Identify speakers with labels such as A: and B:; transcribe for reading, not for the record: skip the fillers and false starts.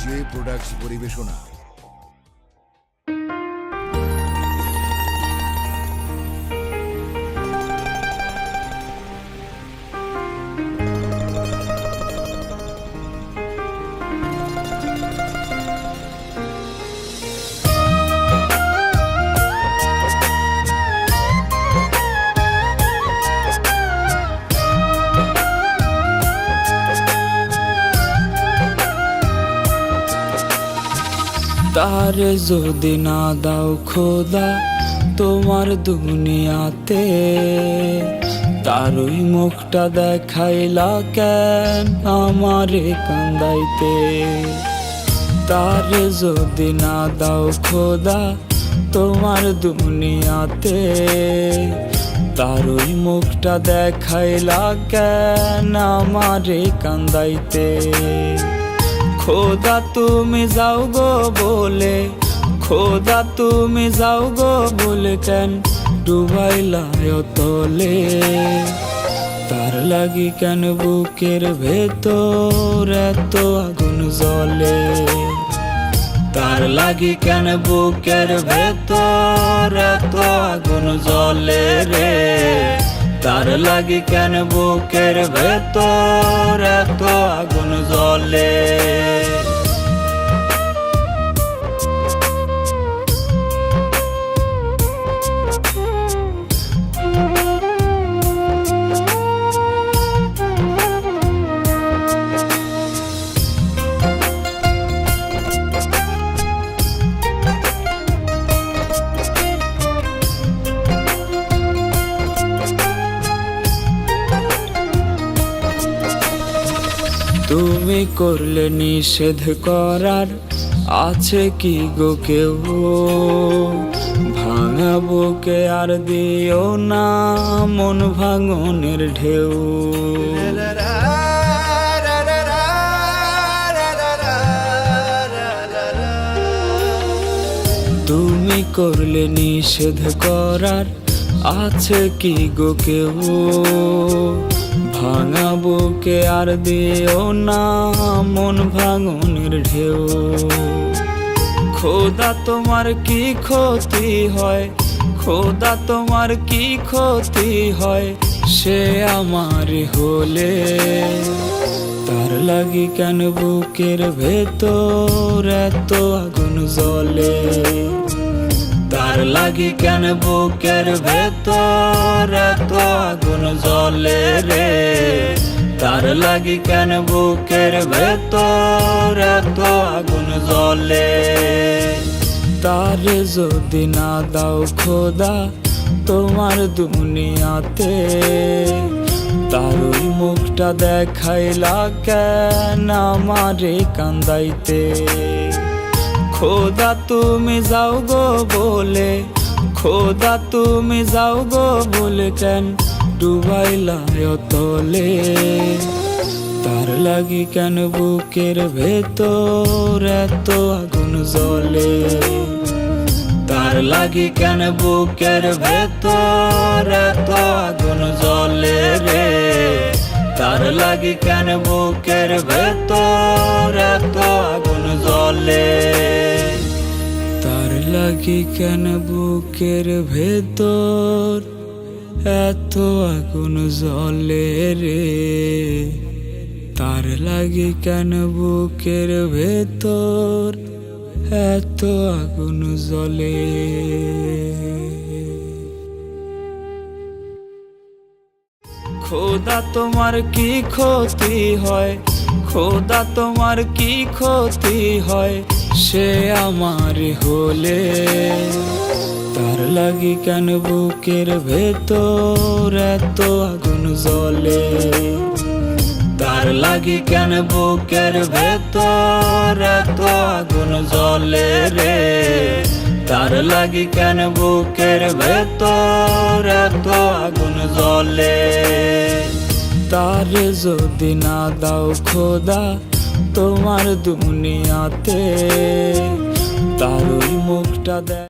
A: J products পরিবেশনা।
B: তারে যদি না দাও খোদা তোমার দুনিয়াতে, তারই মুখটা দেখাইলা কেন আমারে কান্দাইতে। তারে যদি না দাও খোদা তোমার দুনিয়াতে, তারই মুখটা দেখাইলা কেন আমারে কান্দাইতে। খোদা তুমি যাও গো বলে, খোদা তুমি যাও গো বলে কেন ডুবাইলা তলে। তার লাগি কেন বুকের ভেতর এত আগুন জ্বলে। তার লাগি কেন বুকের ভেতর এত আগুন জ্বলে রে। তার লাগি কেন বুকের ভেতর এত আগুন জ্বলে। তুমি করলে নিষেধ করার আছে কি গো কেউ। ভাঙা বুকে আর দিও না মন ভাঙনের ঢেউ। তুমি করলে নিষেধ করার আছে কি গো কেউ। ভাঙা বুকে আর দিও না মন ভাঙনের ঢেউ। খোদা তোমার কি ক্ষতি হয়, খোদা তোমার কি ক্ষতি হয় সে আমার হলে। তার লাগি কেন বুকের ভেতর এত আগুন জ্বলে। তার লাগি কেন বুকের ভেতর এত আগুন জ্বলে রে। তার লাগি কেন বুকের ভেতর এত আগুন জ্বলে। তারে যদি না দাও খোদা তোমার দুনিয়াতে, তারই মুখটা দেখাইলা কেন আমারে কান্দাইতে। খোদা তুমি যাও গো বলে, খোদা তুমি যাও গো বলে কেন ডুবাইলা তলে। তার লাগি কেন বুকের ভেতর এত আগুন জ্বলে। তার লাগি কেন বুকের ভেতর এত আগুন জ্বলে রে। তার লাগি কেন বুকের ভেতর এত আগুন জ্বলে। তার লাগি কেন বুকের ভেতর এত আগুন জ্বলে রে। তার লাগি কেন বুকের ভেতর এত আগুন জ্বলে। খোদা তোমার কি ক্ষতি হয়, খোদা তোমার কি ক্ষতি হয় সে আমার হলে। তার লাগি কেন বুকের ভেতর এত আগুন জ্বলে। তার লাগি কেন বুকের ভেতর এত আগুন জ্বলে রে। তার লাগি কেন বুকের ভেতর এত আগুন জ্বলে। তারে যদি না দাও খোদা তোমার দুনিয়াতে, তারই মুখটা